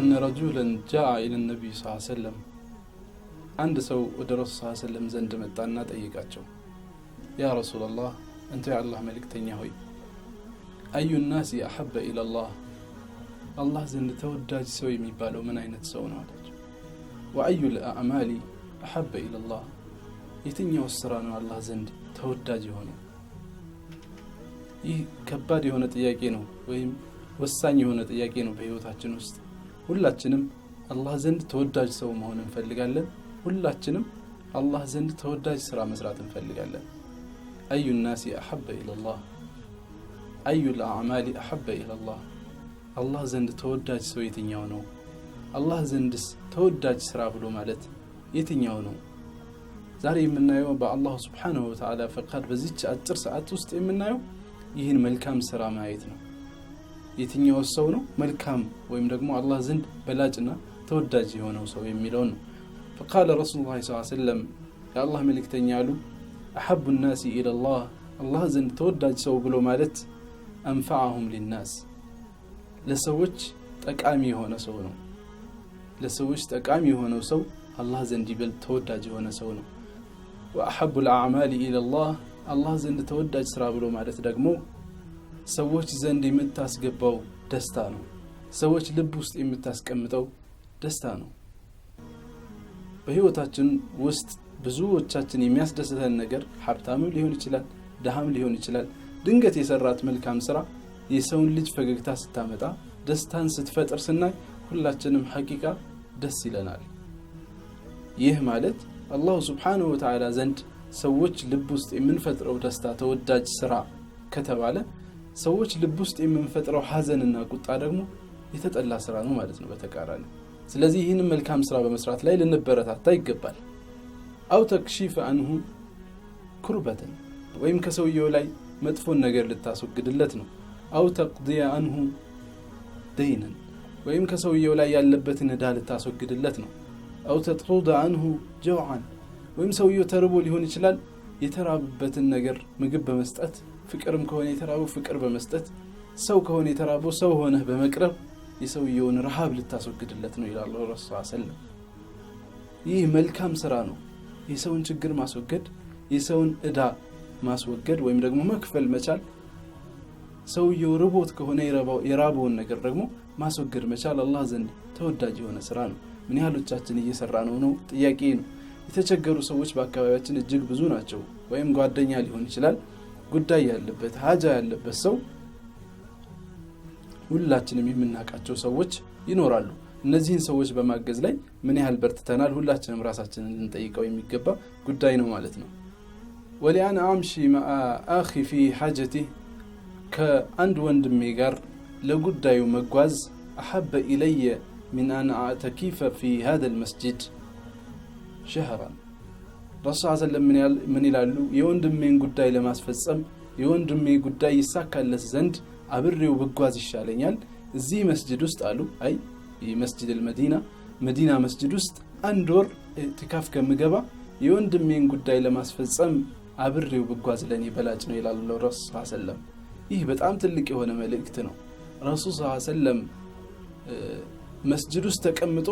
أن رجلا جاء إلى النبي صلى الله عليه وسلم عند سو ودرس صلى الله عليه وسلم زند متانا ጠይቃቸው يا رسول الله أنت يا الله ملكتኛ ሆይ أي الناس أحب إلى الله الله زند ተወዳጅ ሰው የሚባለው ምን አይነት ሰው ነው አላቸው وأي الأعمال أحب إلى الله የትኛው ስራ ነው አላህ ዘንድ ተወዳጅ የሆነው ይህ ከባድ የሆነ ጥያቄ ነው ወይም ወሳኝ የሆነ ጥያቄ ነው በህይወታችን ውስጥ ሁላችንም አላህ ዘንድ ተወዳጅ ሰው መሆን እንፈልጋለን ሁላችንም አላህ ዘንድ ተወዳጅ ስራ መስራት እንፈልጋለን أي الناس أحب إلى الله أي الأعمال أحب إلى الله الله ዘንድ ተወዳጅ ሰው የትኛው ነው አላህ ዘንድስ ተወዳጅ ስራ ብሎ ማለት የትኛው ነው ዛሬ የምናየው በአላህ Subhanahu Wa Ta'ala ፈቃድ በዚች አጭር ሰዓት ውስጥ የምናየው ይህን መልካም ስራ ማየት ነው የትኛው ሰው ነው መልካም ወይም ደግሞ አላህ ዘንድ በላጭና ተወዳጅ የሆነው ሰው የሚለው ነው فقال رسول الله صلى الله عليه وسلم يا الله ملكتኛ አሉ احب الناس الى الله الله ዘንድ ተወዳጅ ሰው ብሎ ማለት انفعهم للناس ለሰዎች ጠቃሚ የሆነ ሰው ነው ለሰዎች ጠቃሚ የሆነው ሰው አላህ ዘንድ ይበልጥ ተወዳጅ የሆነ ሰው ነው واحب الاعمال الى الله الله ዘንድ ተወዳጅ ስራ ብሎ ማለት ደግሞ ሰዎች ዘንድ የምታስገባው ደስታ ነው ሰዎች ልብ ውስጥ የምታስቀምጠው ደስታ ነው በህይወታችን ውስጥ ብዙዎቻችን የሚያስደስተን ነገር ሀብታም ሊሆን ይችላል ደሃም ሊሆን ይችላል ድንገት የሰራት መልካም ስራ የሰውን ልጅ ፈገግታ ስታመጣ ደስታን ስትፈጥር ስናይ ሁላችንም ሐቂቃ ደስ ይለናል ይህ ማለት አላህ Subhanahu Wa Ta'ala ዘንድ ሰዎች ልብ ውስጥ የምንፈጥረው ደስታ ተወዳጅ ስራ ከተባለ ሰዎች ልብ ውስጥ የምንፈጥረው ሐዘንና ቁጣ ደግሞ የተጠላ ስራ ነው ማለት ነው በተቃራኒ ስለዚህ ይህንን መልካም ስራ በመስራት ላይ ልንበረታታ ይገባል አው ተክሺፍ አንሁ ኩርበተን ወይም ከሰውየው ላይ መጥፎን ነገር ልታስወግድለት ነው አው ተቅዲያ አንሁ ደይነን ወይም ከሰውየው ላይ ያለበትን ዕዳ ልታስወግድለት ነው አው ተጥሩድ አንሁ ጀውዓን ወይም ሰውየው ተርቦ ሊሆን ይችላል የተራበበትን ነገር ምግብ በመስጠት ፍቅርም ከሆነ የተራበው ፍቅር በመስጠት ሰው ከሆነ የተራበው ሰው ሆነ በመቅረብ የሰውየውን ረሃብ ልታስወግድለት ነው ይላል ረሱል ሰለላሁ ይህ መልካም ስራ ነው የሰውን ችግር ማስወገድ የሰውን ዕዳ ማስወገድ ወይም ደግሞ መክፈል መቻል ሰውየው ርቦት ከሆነ የራበውን ነገር ደግሞ ማስወገድ መቻል አላህ ዘንድ ተወዳጅ የሆነ ስራ ነው ምን ያህሎቻችን እየሰራነው ነው ጥያቄ ነው የተቸገሩ ሰዎች በአካባቢያችን እጅግ ብዙ ናቸው ወይም ጓደኛ ሊሆን ይችላል ጉዳይ ያለበት ሀጃ ያለበት ሰው ሁላችንም የምናቃቸው ሰዎች ይኖራሉ እነዚህን ሰዎች በማገዝ ላይ ምን ያህል በርትተናል ሁላችንም ራሳችንን ልንጠይቀው የሚገባ ጉዳይ ነው ማለት ነው ወሊአን አምሺ مع اخي في حاجته ከአንድ ወንድሜ ጋር ለጉዳዩ መጓዝ احب الي من ان اعتكف في هذا المسجد شهرا ረሱል ሰለላሁ ምን ይላሉ የወንድሜን ጉዳይ ለማስፈጸም የወንድሜ ጉዳይ ይሳካለት ዘንድ አብሬው በጓዝ ይሻለኛል እዚህ መስጂድ ውስጥ አሉ አይ መስጂድ المدينة መዲና መስጂድ ውስጥ አንድ ወር ኢዕቲካፍ ከምገባ የወንድሜን ጉዳይ ለማስፈጸም አብሬው በጓዝ ለኔ በላጭ ነው ይላሉ ረሱል ሰለላሁ ይህ በጣም ትልቅ የሆነ መልእክት ነው ረሱል ሰለላሁ መስጂድ ውስጥ ተቀምጦ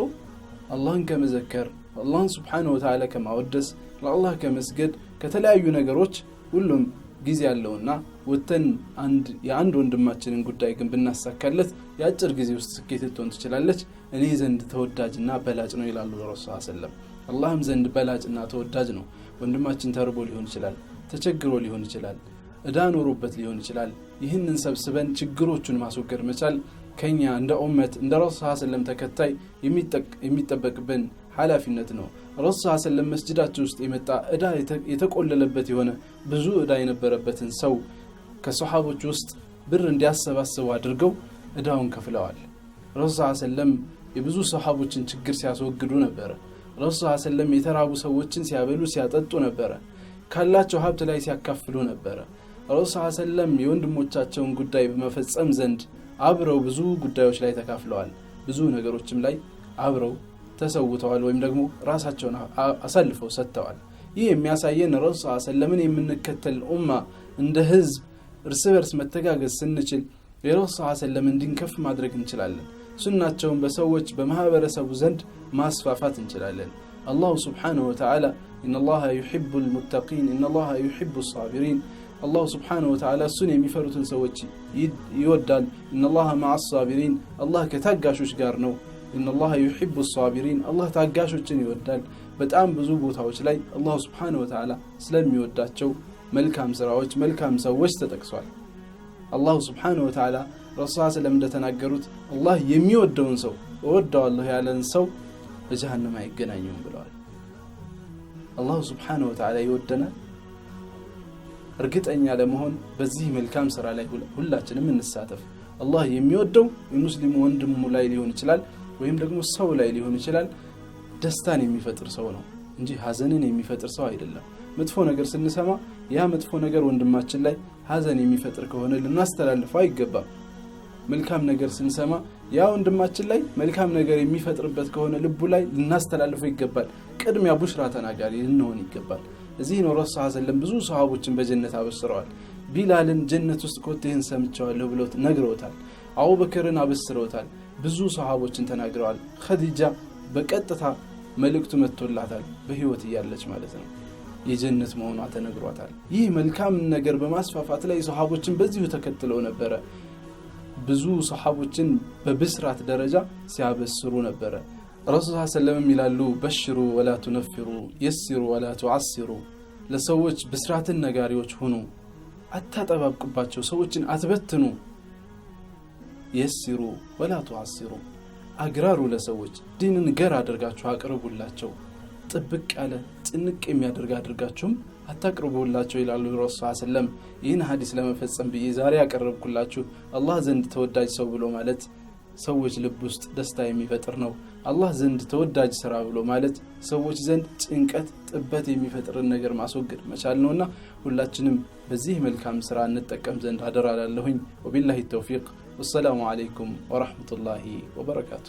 አላህን ከመዘከር አላህን Subhanahu Wa Ta'ala ከማወደስ ለአላህ ከመስገድ ከተለያዩ ነገሮች ሁሉም ጊዜ ያለውና ወተን የአንድ ወንድማችንን ጉዳይ ግን ብናሳካለት ያጭር ጊዜ ውስጥ ስኬት ልትሆን ትችላለች እኔ ዘንድ ተወዳጅና በላጭ ነው ይላሉ ረሱል ሰለላሁ አላህም ዘንድ በላጭና ተወዳጅ ነው ወንድማችን ተርቦ ሊሆን ይችላል ተቸግሮ ሊሆን ይችላል ዕዳ ኖሮበት ሊሆን ይችላል ይህንን ሰብስበን ችግሮቹን ማስወገድ መቻል ከኛ እንደ ኡመት እንደ ረሱል ሰለላሁ ተከታይ የሚጠበቅብን ኃላፊነት ነው ረሱል ሰለላሁ መስጂዳቸው ውስጥ የመጣ ዕዳ የተቆለለበት የሆነ ብዙ ዕዳ የነበረበትን ሰው ከሷሃቦች ውስጥ ብር እንዲያሰባስቡ አድርገው ዕዳውን ከፍለዋል ረሱል ሰለላሁ የብዙ ሷሃቦችን ችግር ሲያስወግዱ ነበር ረሱል ሰለላሁ የተራቡ ሰዎችን ሲያበሉ ሲያጠጡ ነበር ካላቸው ሀብት ላይ ሲያካፍሉ ነበር ረሱል ሰለላሁ የወንድሞቻቸውን ጉዳይ በመፈጸም ዘንድ አብረው ብዙ ጉዳዮች ላይ ተካፍለዋል ብዙ ነገሮችም ላይ አብረው ተሰውተዋል ወይም ደግሞ ራሳቸውን አሳልፈው ሰጥተዋል ይህ የሚያሳየን ረሱል ሰለላሁ የምንከተል ኡማ እንደ ህዝብ እርስ በርስ መተጋገዝ ስንችል የረሱል ሰለላሁ እንድንከፍ ማድረግ እንችላለን ሱናቸውን በሰዎች በማህበረሰቡ ዘንድ ማስፋፋት እንችላለን። አላሁ ስብሓነሁ ወተዓላ ኢነላሃ ዩሒቡል ሙተቂን ኢነላሃ ዩሒቡስ ሳቢሪን አላሁ ስብሓነሁ ወተዓላ እሱን የሚፈሩትን ሰዎች ይወዳል። ኢነላሃ መዐስ ሳቢሪን አላህ ከታጋሾች ጋር ነው። ኢነላሃ ዩሒቡስ ሳቢሪን አላህ ታጋሾችን ይወዳል። በጣም ብዙ ቦታዎች ላይ አላሁ ስብሓነሁ ወተዓላ ስለሚወዳቸው መልካም ስራዎች መልካም ሰዎች ተጠቅሷል። አላሁ ስብሓነሁ ወተዓላ ረሱል ሰለም እንደተናገሩት አላህ የሚወደውን ሰው እወደዋለሁ ያለን ሰው በጀሃነም አይገናኙም ብለዋል። አላሁ ስብሓነሁ ወተዓላ ይወደናል። እርግጠኛ ለመሆን በዚህ መልካም ስራ ላይ ሁላችንም እንሳተፍ። አላህ የሚወደው የሙስሊም ወንድሙ ላይ ሊሆን ይችላል ወይም ደግሞ ሰው ላይ ሊሆን ይችላል ደስታን የሚፈጥር ሰው ነው እንጂ ሐዘንን የሚፈጥር ሰው አይደለም። መጥፎ ነገር ስንሰማ ያ መጥፎ ነገር ወንድማችን ላይ ሐዘን የሚፈጥር ከሆነ ልናስተላልፈው አይገባም። መልካም ነገር ስንሰማ ያ ወንድማችን ላይ መልካም ነገር የሚፈጥርበት ከሆነ ልቡ ላይ ልናስተላልፈው ይገባል። ቅድሚያ ቡሽራ ተናጋሪ ልንሆን ይገባል። እዚህ ነው ረሱል ሰለላሁ ዐለይሂ ወሰለም ብዙ ሰሃቦችን በጀነት አበስረዋል። ቢላልን ጀነት ውስጥ ኮቴህን ሰምቻለሁ ብለው ነግረውታል። አቡበክርን አበስረውታል። ብዙ ሰሃቦችን ተናግረዋል። ኸዲጃ በቀጥታ መልእክቱ መጥቶላታል በህይወት እያለች ማለት ነው። የጀነት መሆኗ ተነግሯታል። ይህ መልካም ነገር በማስፋፋት ላይ ሰሃቦችን በዚሁ ተከትለው ነበረ። ብዙ ሰሃቦችን በብስራት ደረጃ ሲያበስሩ ነበረ። ረሱል ሰለላሁ ዐለይሂ ወሰለም ይላሉ በሽሩ ወላ ትነፍሩ የሲሩ ወላ ትዓሲሩ ለሰዎች ብስራትን ነጋሪዎች ሁኑ፣ አታጠባብቁባቸው፣ ሰዎችን አትበትኑ። የሲሩ ወላ ትዓሲሩ አግራሩ ለሰዎች ዲንን ገር አድርጋችሁ አቅርቡላቸው። ጥብቅ ያለ ጭንቅ የሚያደርግ አድርጋችሁም አታቅርቡላቸው ይላሉ ረሱል ሰለላሁ ዐለይሂ ወሰለም። ይህን ሐዲስ ለመፈጸም ብዬ ዛሬ ያቀረብኩላችሁ አላህ ዘንድ ተወዳጅ ሰው ብሎ ማለት ሰዎች ልብ ውስጥ ደስታ የሚፈጥር ነው። አላህ ዘንድ ተወዳጅ ስራ ብሎ ማለት ሰዎች ዘንድ ጭንቀት ጥበት የሚፈጥርን ነገር ማስወገድ መቻል ነውና ሁላችንም በዚህ መልካም ስራ እንጠቀም ዘንድ አደራ እላለሁኝ። ወቢላሂ ተውፊቅ ወሰላሙ አለይኩም ወራህመቱላሂ ወበረካቱ።